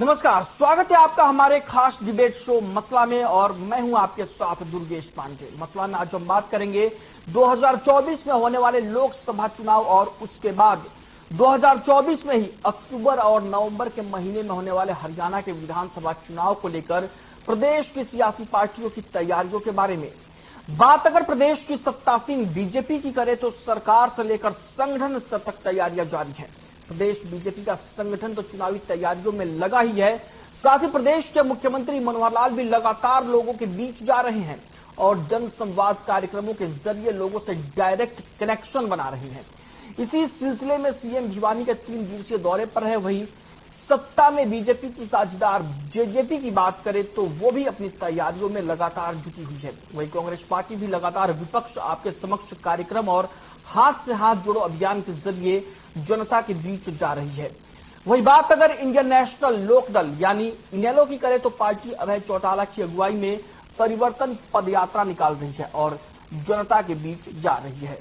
नमस्कार, स्वागत है आपका हमारे खास डिबेट शो मसला में और मैं हूं आपके साथ दुर्गेश पांडे। मसला में आज हम बात करेंगे 2024 में होने वाले लोकसभा चुनाव और उसके बाद 2024 में ही अक्टूबर और नवंबर के महीने में होने वाले हरियाणा के विधानसभा चुनाव को लेकर प्रदेश की सियासी पार्टियों की तैयारियों के बारे में। बात अगर प्रदेश की सत्तासीन बीजेपी की करे तो सरकार से लेकर संगठन स्तर तक तैयारियां जारी हैं। प्रदेश बीजेपी का संगठन तो चुनावी तैयारियों में लगा ही है, साथ ही प्रदेश के मुख्यमंत्री मनोहर लाल भी लगातार लोगों के बीच जा रहे हैं और जन संवाद कार्यक्रमों के जरिए लोगों से डायरेक्ट कनेक्शन बना रहे हैं। इसी सिलसिले में सीएम भिवानी के 3 दिवसीय दौरे पर है। वहीं सत्ता में बीजेपी की साझेदार जेजेपी की बात करें तो वो भी अपनी तैयारियों में लगातार जुटी हुई है। वहीं कांग्रेस पार्टी भी लगातार विपक्ष आपके समक्ष कार्यक्रम और हाथ से हाथ जोड़ो अभियान के जरिए जनता के बीच जा रही है। वही बात अगर इंडियन नेशनल लोकदल यानी इनेलो की करे तो पार्टी अभय चौटाला की अगुवाई में परिवर्तन पदयात्रा निकाल रही है और जनता के बीच जा रही है।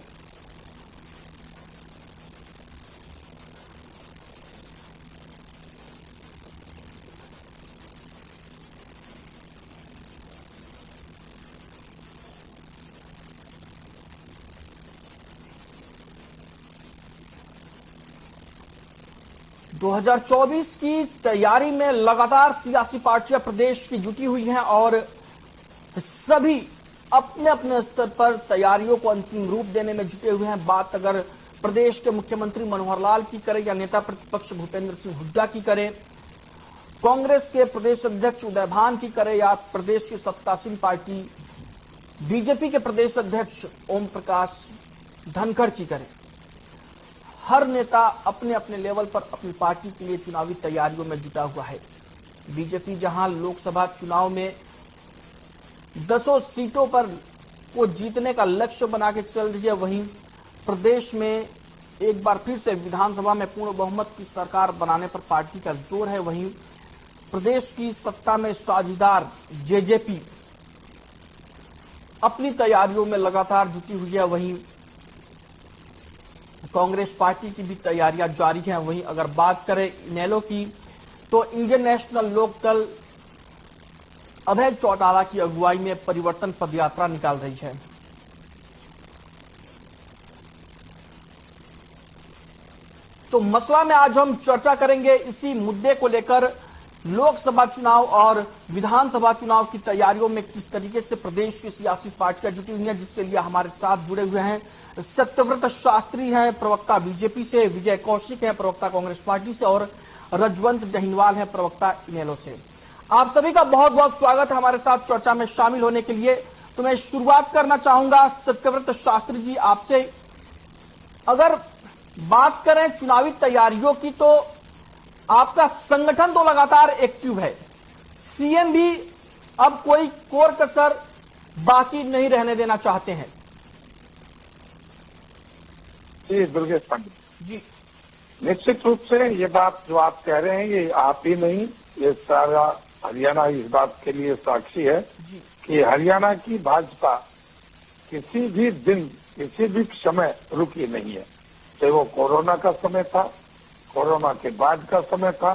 दो 2024 की तैयारी में लगातार सियासी पार्टियां प्रदेश की जुटी हुई हैं और सभी अपने अपने स्तर पर तैयारियों को अंतिम रूप देने में जुटे हुए हैं। बात अगर प्रदेश के मुख्यमंत्री मनोहर लाल की करें या नेता प्रतिपक्ष भूपेंद्र सिंह हुड्डा की करें, कांग्रेस के प्रदेश अध्यक्ष उदय भान की करें या प्रदेश की सत्तासीन पार्टी बीजेपी के प्रदेश अध्यक्ष ओम प्रकाश धनखड़ की करें, हर नेता अपने अपने लेवल पर अपनी पार्टी के लिए चुनावी तैयारियों में जुटा हुआ है। बीजेपी जहां लोकसभा चुनाव में 10 सीटों पर को जीतने का लक्ष्य बना के चल रही है, वहीं प्रदेश में एक बार फिर से विधानसभा में पूर्ण बहुमत की सरकार बनाने पर पार्टी का जोर है। वहीं प्रदेश की सत्ता में साझेदार जेजेपी अपनी तैयारियों में लगातार जुटी हुई है। वहीं कांग्रेस पार्टी की भी तैयारियां जारी हैं। वहीं अगर बात करें इनेलो की तो इंडियन नेशनल लोकदल अभय चौटाला की अगुवाई में परिवर्तन पदयात्रा निकाल रही है। तो मसला में आज हम चर्चा करेंगे इसी मुद्दे को लेकर, लोकसभा चुनाव और विधानसभा चुनाव की तैयारियों में किस तरीके से प्रदेश की सियासी पार्टियां जुटी हुई हैं, जिसके लिए हमारे साथ जुड़े हुए हैं सत्यव्रत शास्त्री हैं प्रवक्ता बीजेपी से, विजय कौशिक हैं प्रवक्ता कांग्रेस पार्टी से और रजवंत जहीनवाल हैं प्रवक्ता इनेलो से। आप सभी का बहुत बहुत स्वागत है हमारे साथ चर्चा में शामिल होने के लिए। तो मैं शुरुआत करना चाहूंगा सत्यव्रत शास्त्री जी आपसे। अगर बात करें चुनावी तैयारियों की तो आपका संगठन तो लगातार एक्टिव है, सीएम भी अब कोई कोर कसर बाकी नहीं रहने देना चाहते हैं। जी दुर्गेश पांडे जी, निश्चित रूप से ये बात जो आप कह रहे हैं ये आप ही नहीं, ये सारा हरियाणा इस बात के लिए साक्षी है कि हरियाणा की भाजपा किसी भी दिन किसी भी समय रुकी नहीं है। चाहे वो कोरोना का समय था, कोरोना के बाद का समय था,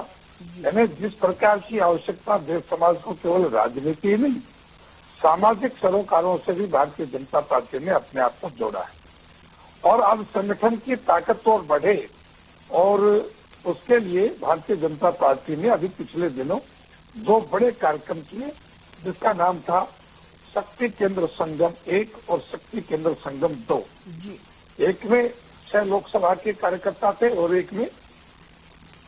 यानी जिस प्रकार की आवश्यकता देश समाज को केवल राजनीति ही नहीं सामाजिक सरोकारों से भी भारतीय जनता पार्टी ने अपने आप को जोड़ा है और अब संगठन की ताकत और बढ़े और उसके लिए भारतीय जनता पार्टी ने अभी पिछले दिनों 2 बड़े कार्यक्रम किए, जिसका नाम था शक्ति केंद्र संगम 1 और शक्ति केंद्र संगम 2। एक में 6 लोकसभा के कार्यकर्ता थे और एक में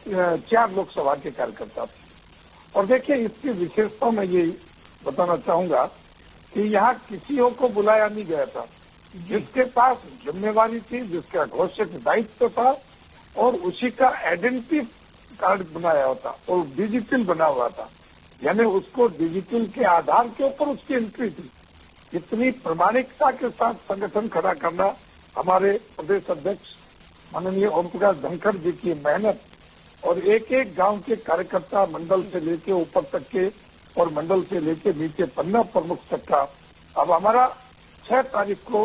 4 लोकसभा के कार्यकर्ता थे। और देखिए इसकी विशेषता मैं ये बताना चाहूंगा कि यहाँ किसी को बुलाया नहीं गया था, जिसके पास जिम्मेवारी थी, जिसका घोषित दायित्व था और उसी का आइडेंटिटी कार्ड बनाया होता और डिजिटल बना हुआ था, यानी उसको डिजिटल के आधार के ऊपर उसकी एंट्री थी। इतनी प्रामाणिकता के साथ संगठन खड़ा करना हमारे प्रदेश अध्यक्ष माननीय ओम प्रकाश धनखड़ जी की मेहनत और एक एक गांव के कार्यकर्ता मंडल से लेके ऊपर तक के और मंडल से लेके नीचे पन्ना प्रमुख तक का। अब हमारा 6 तारीख को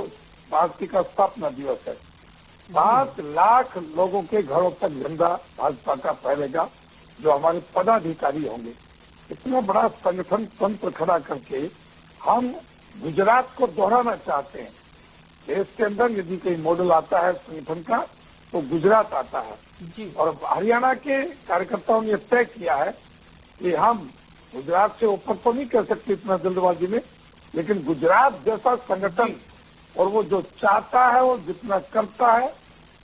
पार्टी का स्थापना दिवस है। 7 लाख लोगों के घरों तक झंडा भाजपा का फैलेगा जो हमारे पदाधिकारी होंगे, इतना बड़ा संगठन तंत्र खड़ा करके हम गुजरात को दोहराना चाहते हैं। देश के अंदर यदि कोई मॉडल आता है संगठन का तो गुजरात आता है जी। और हरियाणा के कार्यकर्ताओं ने तय किया है कि हम गुजरात से ऊपर तो नहीं कर सकते इतना जल्दबाजी में, लेकिन गुजरात जैसा संगठन और वो जो चाहता है वो जितना करता है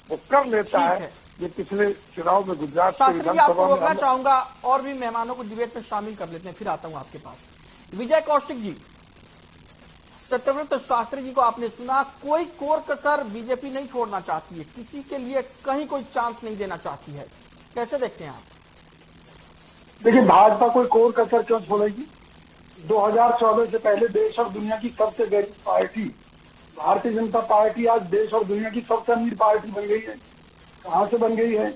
वो कर लेता है। ये पिछले चुनाव में गुजरात के विधानसभा में रोकना चाहूंगा और भी मेहमानों को डिबेट में शामिल कर लेते हैं, फिर आता हूं आपके पास। विजय कौशिक जी, सत्यव्रत शास्त्री जी को आपने सुना, कोई कोर कसर बीजेपी नहीं छोड़ना चाहती है, किसी के लिए कहीं कोई चांस नहीं देना चाहती है, कैसे देखते हैं आप? देखिए, भाजपा कोई कोर कसर क्यों छोड़ेगी? 2014 से पहले देश और दुनिया की सबसे गरीब पार्टी भारतीय जनता पार्टी आज देश और दुनिया की सबसे अमीर पार्टी बन गई है। कहां से बन गई है?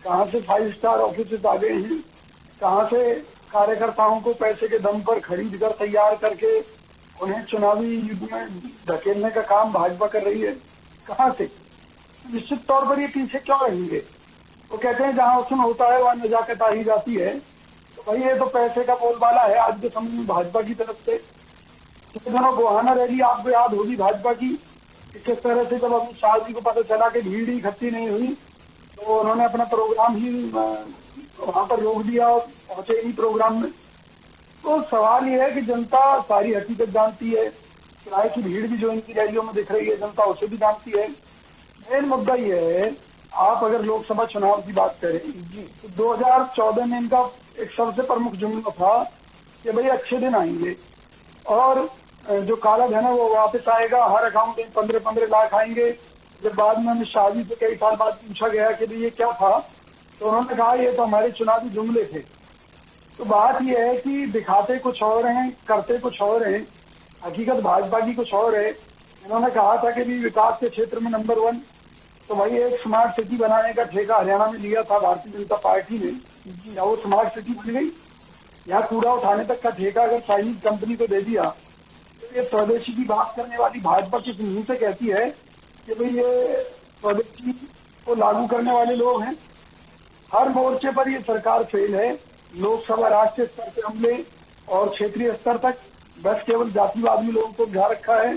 कहां से 5 स्टार ऑफिस आ गए हैं? कहां से कार्यकर्ताओं को पैसे के दम पर खरीद कर तैयार करके उन्हें चुनावी युद्ध में धकेलने का काम भाजपा कर रही है? कहां से? निश्चित तौर पर ये पीछे क्यों रहेंगे? वो कहते हैं जहां हुस्न होता है वहां नजाकत आ ही जाती है। तो भाई ये तो पैसे का बोलबाला है आज के समय में भाजपा की तरफ से। तो दोनों गोहाना रैली आपको याद होगी भाजपा की, किस तरह से जब अमित शाह जी को पता चला कि भीड़ ही इकट्ठी नहीं हुई तो उन्होंने अपना प्रोग्राम ही वहां पर रोक दिया और पहुंचे ही प्रोग्राम में। तो सवाल ये है कि जनता सारी हकीकत जानती है, किराए की भीड़ भी जो इनकी रैलियों में दिख रही है जनता उसे भी जानती है। मेन मुद्दा ये है, आप अगर लोकसभा चुनाव की बात करें तो 2014 में इनका एक सबसे प्रमुख जुमला था कि भाई अच्छे दिन आएंगे और जो काला धन है वो वापस आएगा, हर अकाउंट में 15-15 लाख आएंगे। जब बाद में अमित शाह जी से कई साल बाद पूछा गया कि ये क्या था तो उन्होंने कहा ये तो हमारे चुनावी जुमले थे। तो बात यह है कि दिखाते कुछ और हैं, करते कुछ और हैं, हकीकत भाजपा की कुछ और है। इन्होंने कहा था कि भी विकास के क्षेत्र में नंबर 1, तो भाई एक स्मार्ट सिटी बनाने का ठेका हरियाणा में लिया था भारतीय जनता पार्टी ने, क्या वो स्मार्ट सिटी बन गई? यहाँ कूड़ा उठाने तक का ठेका अगर चाइनीज कंपनी को दे दिया तो ये स्वदेशी की बात करने वाली भाजपा किस मुंह से कहती है कि भाई ये स्वदेशी को लागू करने वाले लोग हैं? हर मोर्चे पर ये सरकार फेल है। लोकसभा राष्ट्रीय स्तर से हमले और क्षेत्रीय स्तर तक बस केवल जातिवाद में लोगों को घा रखा है।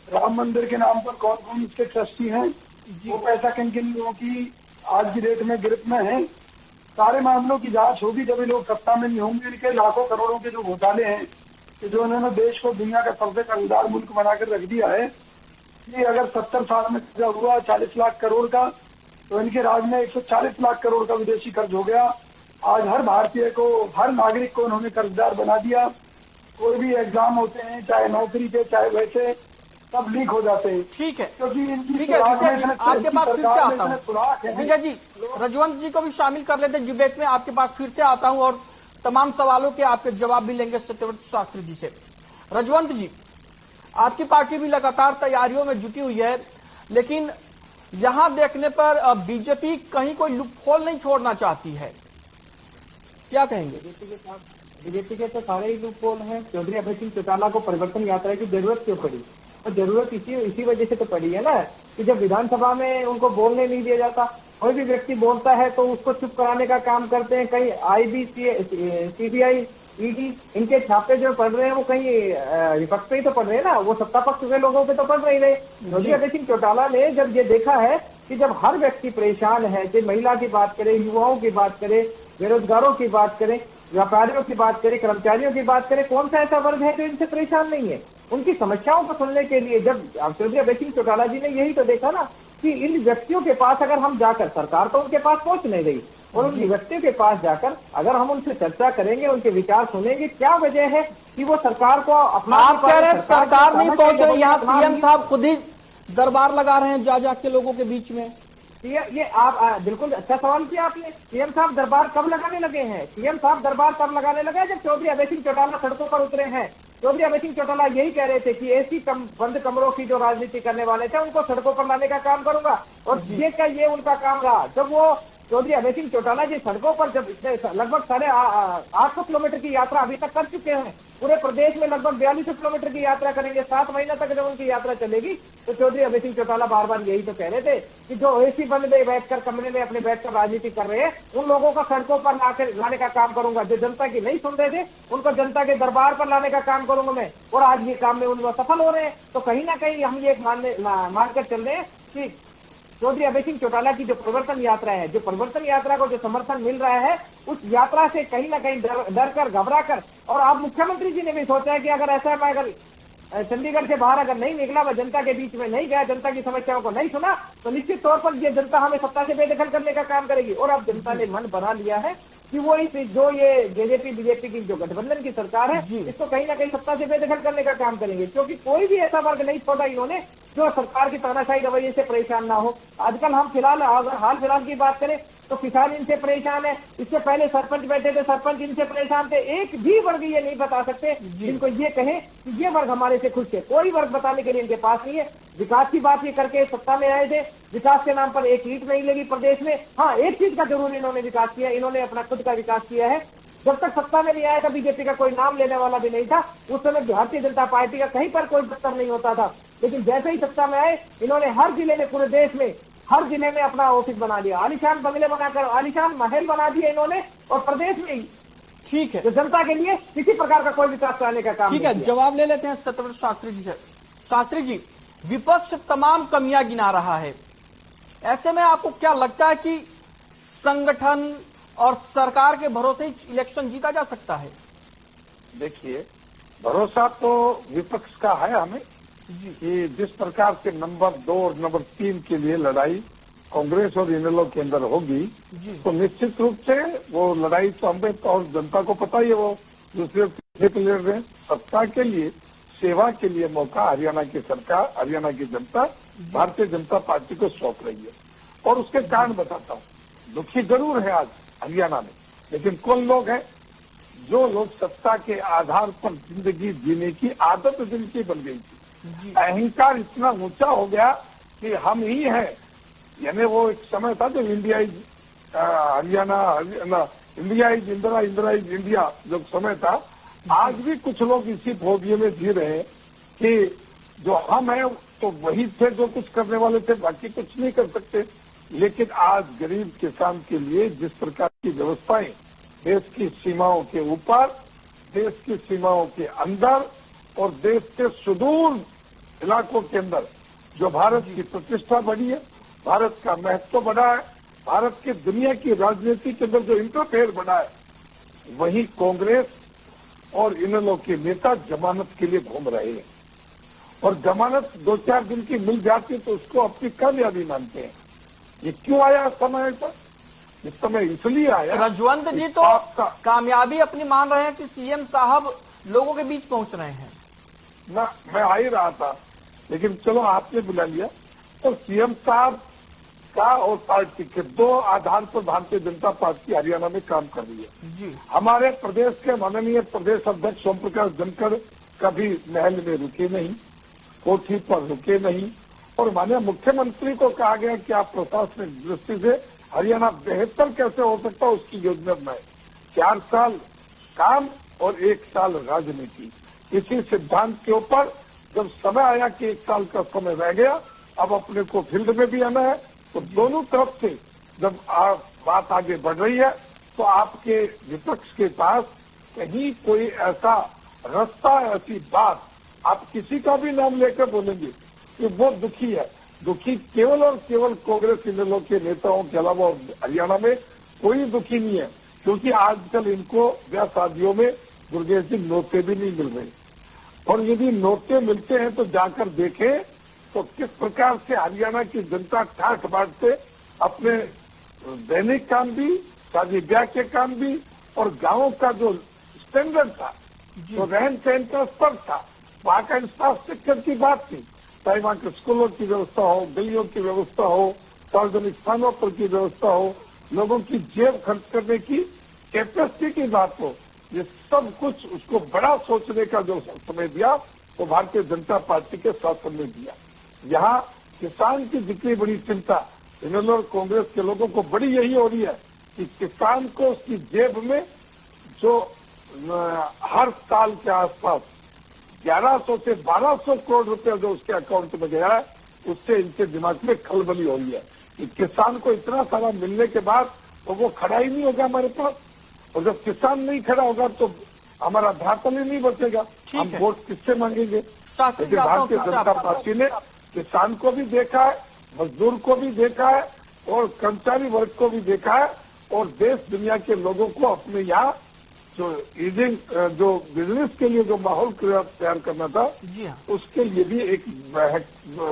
राम मंदिर के नाम पर कौन कौन इसके ट्रस्टी हैं, वो पैसा किन किन लोगों की आज की डेट में गिरफ्त में है। सारे मामलों की जांच होगी जब ये लोग सत्ता में नहीं होंगे। इनके लाखों करोड़ों के जो घोटाले हैं कि जो उन्होंने देश को दुनिया का सबसे कर्जदार मुल्क बनाकर रख दिया है, कि अगर 70 साल में कर्जा हुआ 40 लाख करोड़ का, तो इनके राज में 140 लाख करोड़ का विदेशी कर्ज हो गया। आज हर भारतीय को, हर नागरिक को उन्होंने कर्जदार बना दिया। कोई भी एग्जाम होते हैं, चाहे नौकरी के चाहे वैसे, सब लीक हो जाते हैं। ठीक है, क्योंकि ठीक है, आपके पास फिर से आता हूँ। विजय जी, रजवंत जी को भी शामिल कर लेते हैं डिबेट में। आपके पास फिर से आता हूं और तमाम सवालों के आपके जवाब भी लेंगे सत्यव्रत शास्त्री जी से। रजवंत जी, आपकी पार्टी भी लगातार तैयारियों में जुटी हुई है, लेकिन यहां देखने पर बीजेपी कहीं कोई लूपहोल नहीं छोड़ना चाहती है, क्या कहेंगे? बीजेपी के तो सारे ही लूपहोल हैं। चौधरी अभय सिंह चौटाला को परिवर्तन यात्रा की जरूरत क्यों पड़ी? और जरूरत इसी वजह से तो पड़ी है ना कि जब विधानसभा में उनको बोलने नहीं दिया जाता, कोई भी व्यक्ति बोलता है तो उसको चुप कराने का काम करते हैं। कहीं आईबी, सीबीआई, ईडी, इनके छापे जो पड़ रहे हैं वो कहीं विपक्ष पे ही तो पड़ रहे हैं ना, वो सत्ता पक्ष के लोगों पे तो पड़ नहीं रहे। चौधरी अभय सिंह चौटाला ने जब ये देखा है कि जब हर व्यक्ति परेशान है, चाहे महिला की बात करें, युवाओं की बात करें, बेरोजगारों की बात करें, व्यापारियों की बात करें, कर्मचारियों की बात करें, कौन सा ऐसा वर्ग है जो इनसे परेशान नहीं है? उनकी समस्याओं को सुनने के लिए जब चौधरी अभय सिंह चौटाला जी ने यही तो देखा ना कि इन व्यक्तियों के पास अगर हम जाकर, सरकार तो उनके पास पहुंच नहीं रही, और उन व्यक्तियों के पास जाकर अगर हम उनसे चर्चा करेंगे, उनके विचार सुनेंगे, क्या वजह है कि वो सरकार को अपना, आप कह रहे हैं सरकार नहीं पहुंच रही, यहाँ सीएम साहब खुद ही दरबार लगा रहे हैं जा जाके लोगों के बीच में। ये आप बिल्कुल अच्छा सवाल किया आपने। सीएम साहब दरबार कब लगाने लगे हैं? सीएम साहब दरबार तब लगाने लगे जब चौधरी अभय सिंह चौटाला सड़कों पर उतरे हैं। चौधरी अभय सिंह चौटाला यही कह रहे थे कि ऐसी बंद कमरों की जो राजनीति करने वाले थे उनको सड़कों पर लाने का काम करूंगा, और ये उनका काम रहा। जब वो चौधरी अभय सिंह चौटाला जी सड़कों पर जब लगभग 850 किलोमीटर की यात्रा अभी तक कर चुके हैं, पूरे प्रदेश में लगभग 4200 किलोमीटर की यात्रा करेंगे, 7 महीने तक जब उनकी यात्रा चलेगी, तो चौधरी अभय सिंह चौटाला बार बार यही तो कह रहे थे कि जो एसी बंद में बैठकर कमरे में अपने बैठकर राजनीति कर रहे हैं, उन लोगों को सड़कों पर लाने का काम करूंगा। जो जनता की नहीं सुन रहे थे उनको जनता के दरबार पर लाने का काम करूंगा मैं, और आज ये काम में उनको सफल हो रहे हैं। तो कहीं ना कहीं हम ये मानकर चल रहे हैं कि चौधरी अभय सिंह चौटाला की जो परिवर्तन यात्रा है, जो परिवर्तन यात्रा को जो समर्थन मिल रहा है, उस यात्रा से कहीं ना कहीं डर कर, घबरा कर, और अब मुख्यमंत्री जी ने भी सोचा है कि अगर ऐसा मैं अगर चंडीगढ़ से बाहर अगर नहीं निकला, वह जनता के बीच में नहीं गया, जनता की समस्याओं को नहीं सुना, तो निश्चित तौर पर ये जनता हमें सत्ता से बेदखल करने का काम करेगी। और अब जनता ने मन बना लिया है कि वो इस जो ये जेजेपी बीजेपी की जो गठबंधन की सरकार है, इसको कहीं ना कहीं सत्ता से बेदखल करने का काम करेंगे, क्योंकि कोई भी ऐसा वर्ग नहीं छोड़ा इन्होंने जो सरकार की तानाशाही रवैये से परेशान ना हो। आजकल हम फिलहाल अगर हाल फिलहाल की बात करें तो किसान इनसे परेशान है, इससे पहले सरपंच बैठे थे, सरपंच इनसे परेशान थे। एक भी वर्ग ये नहीं बता सकते जिनको ये कहे कि ये वर्ग हमारे से खुश है, कोई वर्ग बताने के लिए इनके पास नहीं है। विकास की बात ये करके सत्ता में आए थे, विकास के नाम पर एक ईंट नहीं लगी प्रदेश में। हाँ, एक चीज का जरूर इन्होंने विकास किया, इन्होंने अपना खुद का विकास किया है। जब तक सत्ता में नहीं आया था, बीजेपी का कोई नाम लेने वाला भी नहीं था, उस समय भारतीय जनता पार्टी का कहीं पर कोई दफ्तर नहीं होता था। लेकिन जैसे ही सत्ता में आए, इन्होंने हर जिले में, पूरे देश में हर जिले में अपना ऑफिस बना दिया, आलीशान बंगले बनाकर आलीशान महल बना दिए इन्होंने, और प्रदेश में ही ठीक है तो जनता के लिए किसी प्रकार का कोई विकास कराने का काम ठीक है। जवाब ले लेते हैं सत्यव्रत शास्त्री जी से। शास्त्री जी, विपक्ष तमाम कमियां गिना रहा है, ऐसे में आपको क्या लगता है कि संगठन और सरकार के भरोसे ही इलेक्शन जीता जा सकता है? देखिए, भरोसा तो विपक्ष का है हमें कि जिस प्रकार से नंबर 2 और नंबर 3 के लिए लड़ाई कांग्रेस और इनेलो के अंदर होगी, तो निश्चित रूप से वो लड़ाई तो हमें तो और जनता को पता ही है, वो दूसरे तीसरे पे लड़ रहे हैं। सत्ता के लिए, सेवा के लिए मौका हरियाणा की सरकार, हरियाणा की जनता भारतीय जनता पार्टी को सौंप रही है। और उसके कारण बताता हूं। दुखी जरूर है आज हरियाणा में, लेकिन कौन लोग हैं? जो लोग सत्ता के आधार पर जिंदगी जीने की आदत जिनकी बन गई थी, अहंकार इतना ऊंचा हो गया कि हम ही हैं। यानी वो एक समय था जो India is Haryana, India is Indira, Indira is India जो समय था, आज भी कुछ लोग इसी फोबिया में जी रहे हैं कि जो हम हैं तो वही थे जो कुछ करने वाले थे, बाकी कुछ नहीं कर सकते। लेकिन आज गरीब किसान के लिए जिस प्रकार की व्यवस्थाएं देश की सीमाओं के ऊपर, देश की सीमाओं के अंदर और देश के सुदूर इलाकों के अंदर जो भारत की प्रतिष्ठा बढ़ी है, भारत का महत्व बढ़ा है, भारत की दुनिया की राजनीति के अंदर जो इंटरफेयर बढ़ा है, वही कांग्रेस और इनेलो के नेता जमानत के लिए घूम रहे हैं। और जमानत 2-4 दिन की मिल जाती तो उसको अपनी कामयाबी मानते हैं। ये क्यों आया समय पर? इस समय इसलिए आया, रजवंत जी तो कामयाबी अपनी मान रहे हैं कि सीएम साहब लोगों के बीच पहुंच रहे हैं ना। मैं आ ही रहा था, लेकिन चलो आपने बुला लिया। तो सीएम साहब का और पार्टी के 2 आधार पर भारतीय जनता पार्टी हरियाणा में काम कर रही है जी। हमारे प्रदेश के माननीय प्रदेश अध्यक्ष ओम प्रकाश धनखड़ कभी महल में रुके नहीं, कोठी पर रुके नहीं, और माननीय मुख्यमंत्री को कहा गया कि आप प्रशासनिक दृष्टि से हरियाणा बेहतर कैसे हो सकता है उसकी योजना बनाए। 4 साल काम और 1 साल राजनीति, इसी सिद्धांत के ऊपर जब समय आया कि 1 साल का समय रह गया, अब अपने को फील्ड में भी आना है, तो दोनों तरफ से जब बात आगे बढ़ रही है तो आपके विपक्ष के पास कहीं कोई ऐसा रास्ता, ऐसी बात आप किसी का भी नाम लेकर बोलेंगे कि वो दुखी है। दुखी केवल और केवल कांग्रेस इनेलो के नेताओं के अलावा हरियाणा में कोई दुखी नहीं है, क्योंकि आजकल इनको ब्याह शादियों में दुर्गेश जी नोते भी नहीं मिल रहे। और यदि नोते मिलते हैं तो जाकर देखें तो किस प्रकार से हरियाणा की जनता ठाठ बांटते अपने दैनिक काम भी, शादी ब्याह के काम भी, और गांवों का जो स्टैंडर्ड था, जो रहन सहन का स्तर था, वहां का इंफ्रास्ट्रक्चर की बात थी, चाहे वहां के स्कूलों की व्यवस्था हो, गलियों की व्यवस्था हो, सार्वजनिक स्थानों पर की व्यवस्था हो, लोगों की जेब खर्च करने की कैपेसिटी की बात हो, ये सब कुछ उसको बड़ा सोचने का जो समय दिया वो भारतीय जनता पार्टी के शासन में दिया। यहाँ किसान की जितनी बड़ी चिंता इन्होंने और कांग्रेस के लोगों को बड़ी यही हो रही है कि किसान को उसकी जेब में जो हर साल के आसपास 1100 से 1200 करोड़ रुपए जो उसके अकाउंट में गया है, उससे इनके दिमाग में खलबली हो रही है कि किसान को इतना सारा मिलने के बाद तो वो खड़ा ही नहीं होगा हमारे पास, और जब किसान नहीं खड़ा होगा तो हमारा धातली नहीं बचेगा, हम वोट किससे मांगेंगे। लेकिन भारतीय जनता पार्टी ने किसान को भी देखा है, मजदूर को भी देखा है और कर्मचारी वर्ग को भी देखा है, और देश दुनिया के लोगों को अपने यहाँ जो ईजिंग जो बिजनेस के लिए जो माहौल तैयार करना था, उसके लिए भी एक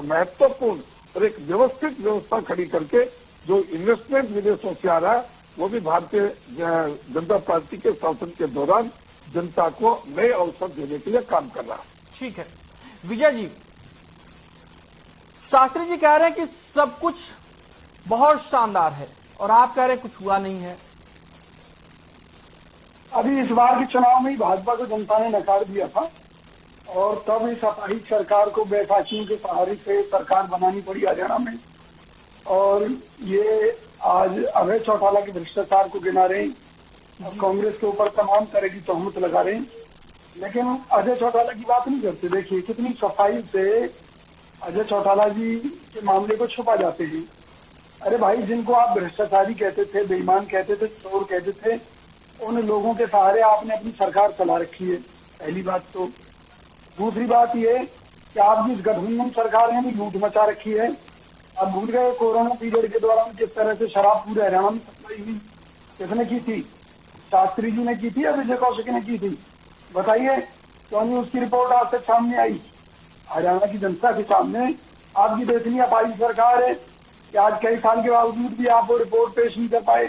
महत्वपूर्ण और एक व्यवस्थित व्यवस्था खड़ी करके जो इन्वेस्टमेंट विदेशों से आ रहा है, वो भी भारतीय जनता पार्टी के शासन के दौरान जनता को नए अवसर देने के लिए काम कर रहा है। ठीक है विजय जी, शास्त्री जी कह रहे हैं कि सब कुछ बहुत शानदार है और आप कह रहे हैं कुछ हुआ नहीं है। अभी इस बार के चुनाव में ही भाजपा को जनता ने नकार दिया था और तब इस अपाहिज सरकार को बैसाखियों के सहारे से सरकार बनानी पड़ी हरियाणा में। और ये आज अभय चौटाला के भ्रष्टाचार को गिना रहे हैं और कांग्रेस के ऊपर तमाम तरह की तोहमत लगा रहे हैं, लेकिन अजय चौटाला की बात नहीं करते। देखिए कितनी सफाई से अजय चौटाला जी के मामले को छुपा जाते हैं। अरे भाई, जिनको आप भ्रष्टाचारी कहते थे, बेईमान कहते थे, चोर कहते थे, उन लोगों के सहारे आपने अपनी सरकार चला रखी है, पहली बात तो। दूसरी बात ये कि आपकी इस गठबंधन सरकार ने भी लूट मचा रखी है। आप भूल गए कोरोना पीरियड के दौरान किस तरह से शराब पूरे हरियाणा में सप्लाई हुई, किसने की थी? शास्त्री जी ने की थी या विजय कौशिक ने की थी? बताइए, क्यों नहीं उसकी रिपोर्ट आज तक सामने आई? हरियाणा की जनता के सामने आपकी तो इतनी अपाहिज सरकार है कि आज कई साल के बावजूद भी आप वो रिपोर्ट पेश नहीं कर पाए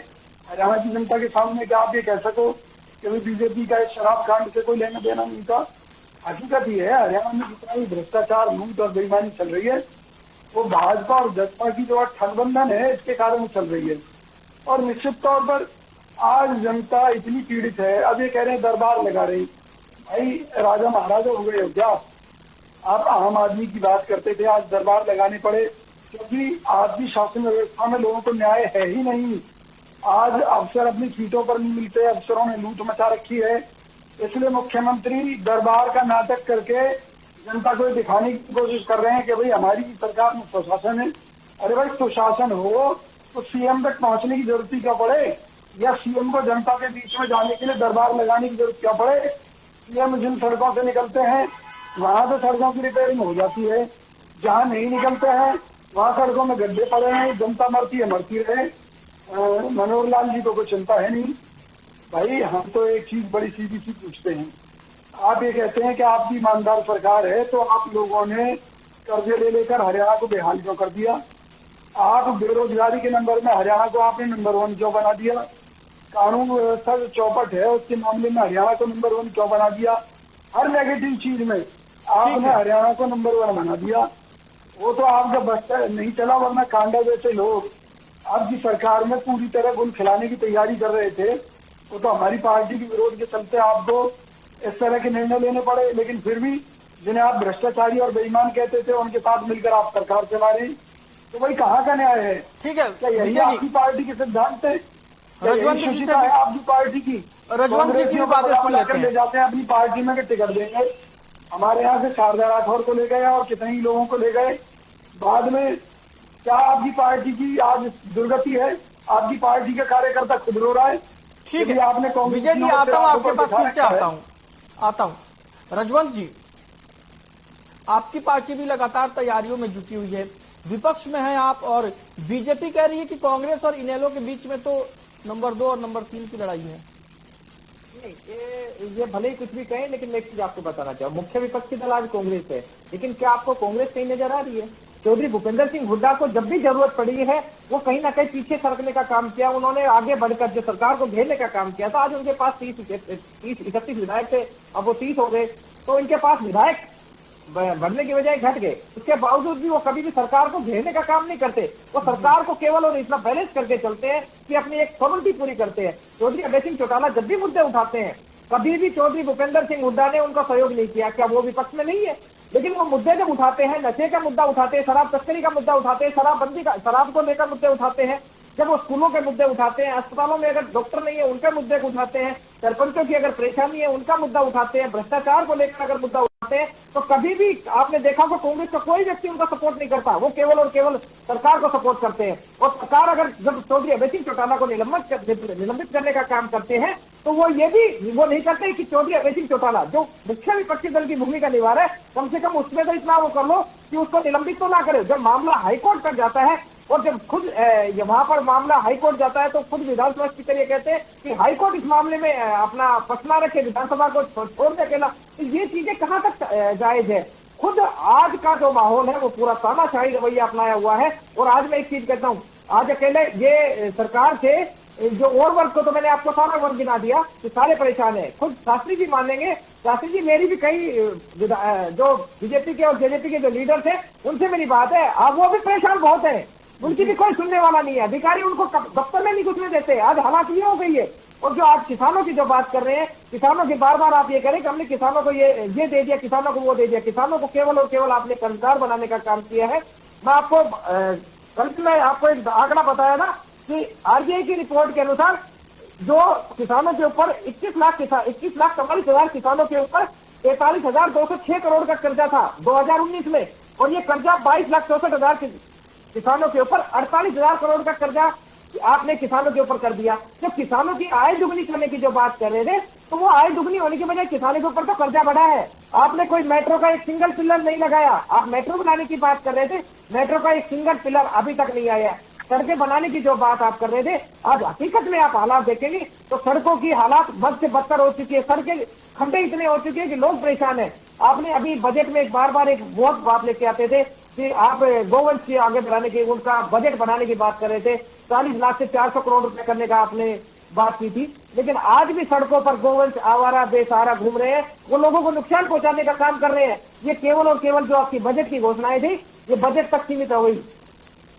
हरियाणा की जनता के सामने कि आप ये कह सको कि भाई बीजेपी का इस शराब कांड से कोई लेना देना नहीं था। हकीकत ये है, हरियाणा में जितना भी भ्रष्टाचार, लूट और बेईमानी चल रही है वो भाजपा और जसपा की जो ठगबंधन है इसके कारण चल रही है। और निश्चित तौर पर आज जनता इतनी पीड़ित है। अब ये कह रहे हैं दरबार लगा रही, भाई राजा महाराजा हो गए हो क्या? आप आम आदमी की बात करते थे, आज दरबार लगाने पड़े क्योंकि आज की शासन व्यवस्था में लोगों को न्याय है ही नहीं। आज अफसर अपनी सीटों पर नहीं मिलते, अफसरों ने लूट मचा रखी है, इसलिए मुख्यमंत्री दरबार का नाटक करके जनता को दिखाने की कोशिश कर रहे हैं कि भाई हमारी सरकार में सुशासन है। अरे भाई, सुशासन हो तो सीएम तक पहुंचने की जरूरत क्या पड़े, या सीएम को जनता के बीच में जाने के लिए दरबार लगाने की जरूरत क्या पड़े? सीएम जिन सड़कों से निकलते हैं वहां तो सड़कों की रिपेयरिंग हो जाती है, जहां नहीं निकलते हैं वहां सड़कों में गड्ढे पड़े हैं, जनता मरती है, मरती रहे। मनोहर लाल जी को कोई चिंता है नहीं। भाई, हम तो एक चीज बड़ी सीधी सी पूछते हैं। आप ये कहते हैं कि आपकी ईमानदार सरकार है, तो आप लोगों ने कर्जे ले लेकर हरियाणा को बेहाल क्यों कर दिया? आप बेरोजगारी के नंबर में हरियाणा को आपने नंबर 1 क्यों बना दिया? कानून व्यवस्था जो चौपट है उसके मामले में हरियाणा को नंबर 1 क्यों बना दिया? हर नेगेटिव चीज में आपने हरियाणा को नंबर 1 बना दिया। वो तो आपका बस्ता नहीं चला, वरना कांडा जैसे लोग आपकी सरकार में पूरी तरह गुल खिलाने की तैयारी कर रहे थे। वो तो हमारी पार्टी के विरोध के चलते आपको इस तरह के निर्णय लेने पड़े, लेकिन फिर भी जिन्हें आप भ्रष्टाचारी और बेईमान कहते थे उनके साथ मिलकर आप सरकार चला रहे हैं, तो भाई कहाँ का न्याय है? ठीक है, क्या यही आपकी पार्टी के सिद्धांत है? सुचिता है आपकी पार्टी की? कांग्रेस की बात ले जाते हैं अपनी पार्टी में कि टिकट देंगे। हमारे यहाँ से शारदा राठौर को ले गए और कितने ही लोगों को ले गए। बाद में क्या आपकी पार्टी की आज दुर्गति है? आपकी पार्टी का कार्यकर्ता खुद रो रहा है। ठीक है, आपने विजय जी आता हूँ आपके पास, फिर से आता हूँ। रजवंत जी, आपकी पार्टी भी लगातार तैयारियों में जुटी हुई है, विपक्ष में है आप, और बीजेपी कह रही है कि कांग्रेस और इनेलो के बीच में तो नंबर 2 और नंबर 3 की लड़ाई है। नहीं, ये भले ही कुछ भी कहें, लेकिन मैं एक चीज आपको बताना चाहूँ, मुख्य विपक्षी दल आज कांग्रेस है, लेकिन क्या आपको कांग्रेस कहीं नजर आ रही है? चौधरी भूपेंद्र सिंह हुड्डा को जब भी जरूरत पड़ी है वो कहीं ना कहीं पीछे सरकने का काम किया, उन्होंने आगे बढ़कर जो सरकार को घेरने का काम किया था। आज उनके पास 30-31 विधायक थे, अब वो 30 हो गए, तो इनके पास विधायक बढ़ने की बजाय घट गए। उसके बावजूद भी वो कभी भी सरकार को घेरने का काम नहीं करते, वो सरकार को केवल और इतना बैलेंस करके चलते हैं कि अपनी एक फॉर्मेलिटी पूरी करते हैं। चौधरी अभय सिंह चौटाला जब भी मुद्दे उठाते हैं, कभी भी चौधरी भूपेंद्र सिंह हुड्डा ने उनका सहयोग नहीं किया। क्या वो विपक्ष में नहीं है? लेकिन वो मुद्दे जब उठाते हैं, नशे का मुद्दा उठाते हैं, शराब तस्करी का मुद्दा उठाते हैं, शराब को लेकर मुद्दे उठाते हैं, जब वो स्कूलों के मुद्दे उठाते हैं, अस्पतालों में अगर डॉक्टर नहीं है उनके मुद्दे को उठाते हैं, सरपंचों की अगर परेशानी है उनका मुद्दा उठाते हैं, भ्रष्टाचार को लेकर अगर मुद्दा उठाते हैं, तो कभी भी आपने देखा कि कांग्रेस का कोई व्यक्ति उनका सपोर्ट नहीं करता। वो केवल और केवल सरकार को सपोर्ट करते हैं। और सरकार अगर जब चौधरी अभय सिंह चौटाला को निलंबित करने का काम करते हैं, तो वो ये भी वो नहीं करते कि चौधरी अभय सिंह चौटाला जो मुख्य विपक्षी दल की भूमिका निभा रहे है, कम से कम उसमें तो इतना वो कर लो कि उसको निलंबित तो ना करे। जब मामला हाईकोर्ट तक जाता है और जब खुद वहां पर मामला हाईकोर्ट जाता है, तो खुद विधानसभा स्पीकर ये कहते हैं कि हाईकोर्ट इस मामले में अपना फैसला रखे, विधानसभा को छोड़ दे अकेला। ये चीजें कहां तक जायज है? खुद आज का जो माहौल है वो पूरा तानाशाही रवैया अपनाया हुआ है। और आज मैं एक चीज कहता हूं, आज अकेले ये सरकार से जो और वर्ग को तो मैंने आपको सारा वर्ग गिना दिया कि सारे परेशान है। खुद शास्त्री जी मानेंगे, शास्त्री जी मेरी भी कई जो बीजेपी के और जेजेपी के जो लीडर थे उनसे मेरी बात है, अब वो भी परेशान बहुत है, उनकी भी कोई सुनने वाला नहीं है। अधिकारी उनको दफ्तर में नहीं घुसने देते। आज हालात ये हो गई है। और जो आज किसानों की जो बात कर रहे हैं, किसानों की बार बार आप ये करें कि हमने किसानों को ये दे दिया, किसानों को वो दे दिया, किसानों को केवल और केवल आपने कर्जदार बनाने का काम किया है। मैं आपको कल मैं आपको एक आंकड़ा बताया ना कि आरबीआई की रिपोर्ट के अनुसार जो किसानों के ऊपर 21 लाख 44,000 किसानों के ऊपर 43,206 करोड़ का कर्जा था 2019 में। और ये कर्जा 22,64,000 किसानों के ऊपर 48,000 करोड़ का कर्जा आपने किसानों के ऊपर कर दिया। जब किसानों की आय दुगनी करने की जो बात कर रहे थे, तो वो आय दुगनी होने की बजाय किसानों के ऊपर तो कर्जा बढ़ा है। आपने कोई मेट्रो का एक सिंगल पिलर नहीं लगाया। आप मेट्रो बनाने की बात कर रहे थे, मेट्रो का एक सिंगल पिलर अभी तक नहीं आया। सड़कें बनाने की जो बात आप कर रहे थे, आज हकीकत में आप हालात देखेंगे तो सड़कों की हालात बद से बदतर हो चुकी है। सड़कें खड्डे इतने हो चुके हैं कि लोग परेशान है। आपने अभी बजट में बार बार एक बहुत बात लेके आते थे कि आप गोवंश की आगे बढ़ाने की, उनका बजट बढ़ाने की बात कर रहे थे। 40 लाख से 400 करोड़ रुपए करने का आपने बात की थी। लेकिन आज भी सड़कों पर गोवंश आवारा बेसहारा घूम रहे हैं, वो लोगों को नुकसान पहुंचाने का काम कर रहे हैं। ये केवल और केवल जो आपकी बजट की घोषणाएं थी, ये बजट तक सीमित हो गई।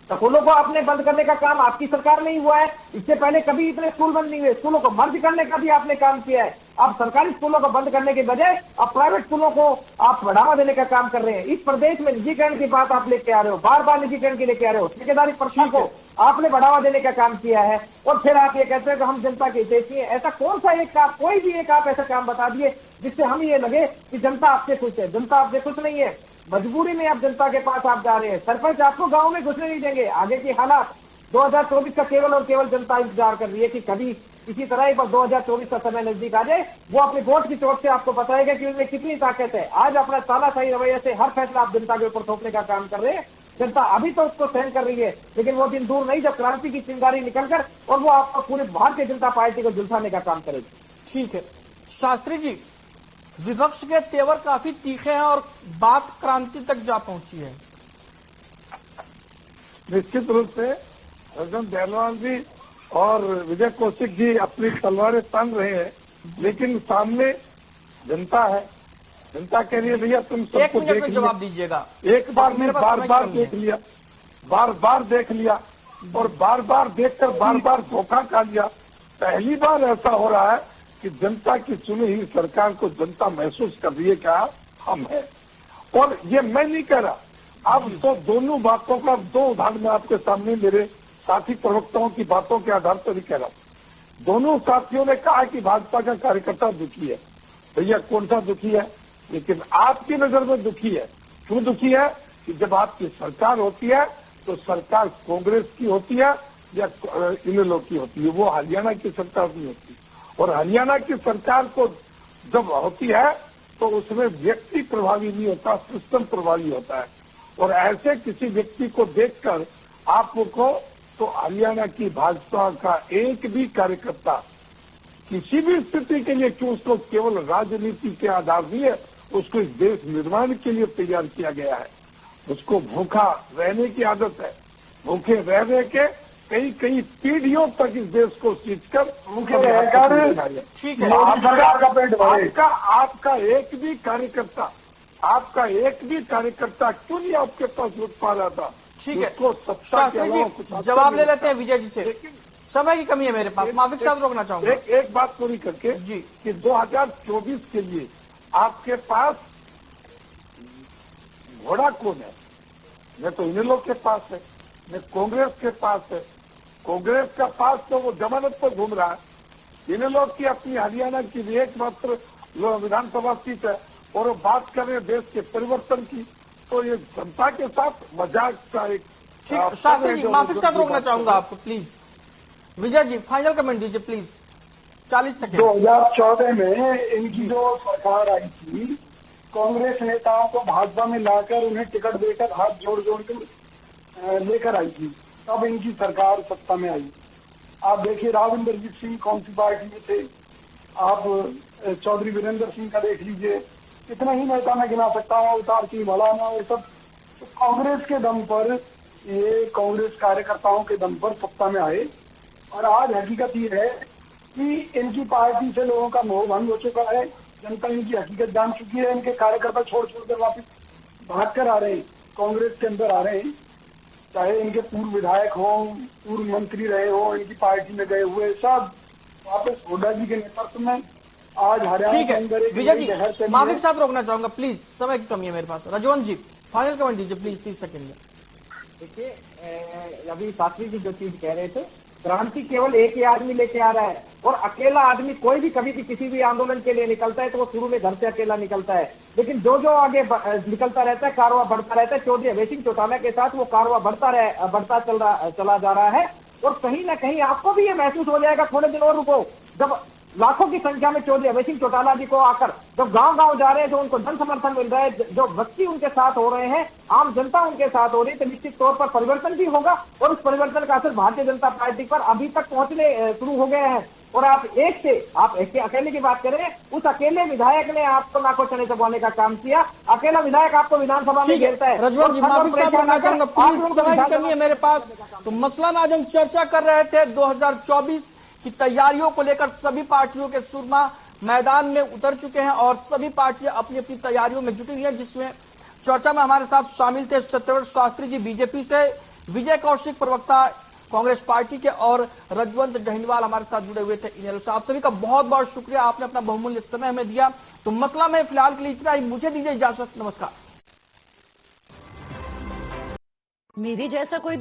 स्कूलों को आपने बंद करने का काम आपकी सरकार में ही हुआ है। इससे पहले कभी इतने स्कूल बंद नहीं हुए। स्कूलों को मर्ज करने का भी आपने काम किया है। आप सरकारी स्कूलों को बंद करने के बजाय आप प्राइवेट स्कूलों को आप बढ़ावा देने का काम कर रहे हैं। इस प्रदेश में निजीकरण की बात आप लेके आ रहे हो, बार बार निजीकरण की लेके आ रहे हो। ठेकेदारी प्रथा को आपने बढ़ावा देने का काम किया है। और फिर आप ये कहते हैं कि हम जनता के हितैषी हैं। ऐसा कौन सा एक काम, कोई भी एक आप ऐसा काम बता दिए जिससे हम ये लगे कि जनता आपसे खुश है। जनता आपसे खुश नहीं है। मजबूरी में आप जनता के पास आप जा रहे हैं। सरपंच आपको गांव में घुसने नहीं देंगे। आगे की हालात 2024 का केवल और केवल जनता इंतजार कर रही है कि कभी इसी तरह एक बार 2024 का समय नजदीक आ जाए, वो अपने वोट की चोट से आपको बताएगा कि उनमें कितनी ताकत है। आज अपना तानाशाही रवैये से हर फैसला आप जनता के ऊपर थोपने का काम कर रहे हैं। जनता अभी तो उसको सहन कर रही है, लेकिन वो दिन दूर नहीं जब क्रांति की चिंगारी निकलकर और वो आपको पूरी भारतीय जनता पार्टी को झुलसाने का काम करेगी। ठीक है शास्त्री जी, विपक्ष के तेवर काफी तीखे हैं और बात क्रांति तक जा पहुंची है। निश्चित रूप से रजन पहलवान जी और विजय कौशिक जी अपनी तलवारें तान रहे हैं, लेकिन सामने जनता है। जनता के लिए भैया तुम सबको देख लिया, जवाब दीजिएगा। एक बार में बार बार देख लिया, बार बार देख लिया और बार बार देखकर बार बार धोखा खा लिया। पहली बार ऐसा हो रहा है कि जनता की चुनी हुई सरकार को जनता महसूस कर रही है क्या हम है। और ये मैं नहीं कह रहा, अब तो दोनों बातों का दो उदाहरण मैं आपके सामने मेरे साथी प्रवक्ताओं की बातों के आधार पर भी कह रहा हूं। दोनों साथियों ने कहा कि भाजपा का कार्यकर्ता दुखी है। भैया कौन सा दुखी है? लेकिन आपकी नजर में दुखी है। क्यों दुखी है? कि जब आपकी सरकार होती है तो सरकार कांग्रेस की होती है या इनेलो की होती है, वो हरियाणा की सरकार नहीं होती। और हरियाणा की सरकार को जब होती है तो उसमें व्यक्ति प्रभावी नहीं होता, सिस्टम प्रभावी होता है। और ऐसे किसी व्यक्ति को देखकर आपको तो हरियाणा की भाजपा का एक भी कार्यकर्ता किसी भी स्थिति के लिए, क्यों उसको केवल राजनीति के आधार नहीं है, उसको इस देश निर्माण के लिए तैयार किया गया है। उसको भूखा रहने की आदत है। भूखे रहने के कई पीढ़ियों तक इस देश को सींचकर ठीक है आपका एक भी कार्यकर्ता क्यों नहीं आपके पास रुक पा रहा था? ठीक है, उसको सत्ता के अलावा कुछ जवाब ले लेते हैं विजय जी से। समय की कमी है मेरे पास, माफिक साहब रोकना चाहूंगा। एक बात पूरी करके जी कि 2024 के लिए आपके पास घोड़ा कौन है? न तो इन लोग के पास है, न कांग्रेस के पास है। कांग्रेस का पास तो वो जमानत पर घूम रहा है। इन लोग की अपनी हरियाणा की एकमात्र विधानसभा सीट है और वो बात कर रहे हैं देश के परिवर्तन की। तो ये जनता के साथ मजाक का एक शास्त्री जी, माफी के साथ रोकना चाहूंगा आपको, please. Vijay ji, final comment दीजिए प्लीज, 40 सेकंड। 2014 में इनकी जो सरकार आई थी, कांग्रेस नेताओं को भाजपा में लाकर उन्हें टिकट देकर हाथ जोड़ जोड़ कर लेकर आई थी, तब इनकी सरकार सत्ता में आई। आप देखिए राविंदरजीत सिंह कौन सी पार्टी में थे, आप चौधरी वीरेंद्र सिंह का देख लीजिए, इतना ही नेता मैं गिना सकता हूँ, अवतार सिंह मौलाना और सब। तो कांग्रेस के दम पर, ये कांग्रेस कार्यकर्ताओं के दम पर सत्ता में आए। और आज हकीकत ये है कि इनकी पार्टी से लोगों का मोह भंग हो चुका है, जनता इनकी हकीकत जान चुकी है। इनके कार्यकर्ता छोड़ छोड़कर वापिस भाग कर आ रहे हैं, कांग्रेस के अंदर आ रहे हैं। चाहे इनके पूर्व विधायक हों, पूर्व मंत्री रहे हों, इनकी पार्टी में गए हुए, सब वापस हुड्डा जी के नेतृत्व में आज हरियाणा के अंदर एक विजय जी, माफी के साथ रोकना चाहूंगा प्लीज, समय की कमी है मेरे पास। रजवंत जी, फाइनल कमेंट दीजिए प्लीज, 30 सेकंड में। देखिए, अभी शास्त्री जी जो चीज कह रहे थे, क्रांति केवल एक ही आदमी लेके आ रहा है, और अकेला आदमी कोई भी कभी भी किसी भी आंदोलन के लिए निकलता है तो वो शुरू में घर से अकेला निकलता है, लेकिन जो जो आगे निकलता रहता है, कारवां बढ़ता रहता है। चौधरी अभय सिंह चौटाला के साथ वो कारवां बढ़ता चला जा रहा है। और कहीं ना कहीं आपको भी ये महसूस हो जाएगा, थोड़े दिन और रुको, जब लाखों की संख्या में चौधरी अभय सिंह चौटाला जी को आकर जब गांव-गांव जा रहे हैं, जो उनको जन समर्थन मिल रहा है, जो व्यक्ति उनके साथ हो रहे हैं, आम जनता उनके साथ हो रही है, तो निश्चित तौर पर परिवर्तन भी होगा। और उस परिवर्तन का असर भारतीय जनता पार्टी पर अभी तक पहुंचने शुरू हो गए हैं। और आप एक अकेले की बात करें, उस अकेले विधायक ने आपको नाकों चने चबाने का काम किया। अकेला विधायक आपको विधानसभा में घेरता है। रजवंत जी, माफी के साथ रोकना चाहूंगा प्लीज, समय की कमी है मेरे पास। तो मसला आज हम चर्चा कर रहे थे 2024 की तैयारियों को लेकर। सभी पार्टियों के सुरमा मैदान में उतर चुके हैं और सभी पार्टियां अपनी अपनी तैयारियों में जुटी हुई हैं, जिसमें चर्चा में हमारे साथ शामिल थे सत्यव्रत शास्त्री जी बीजेपी से, विजय कौशिक प्रवक्ता कांग्रेस पार्टी के, और रजवंत गहिनवाल हमारे साथ जुड़े हुए थे इनेलो से। आप सभी का बहुत बहुत शुक्रिया, आपने अपना बहुमूल्य समय हमें दिया। तो मसला में फिलहाल के लिए इतना ही, मुझे दीजिए इजाजत, नमस्कार। मेरी जैसा कोई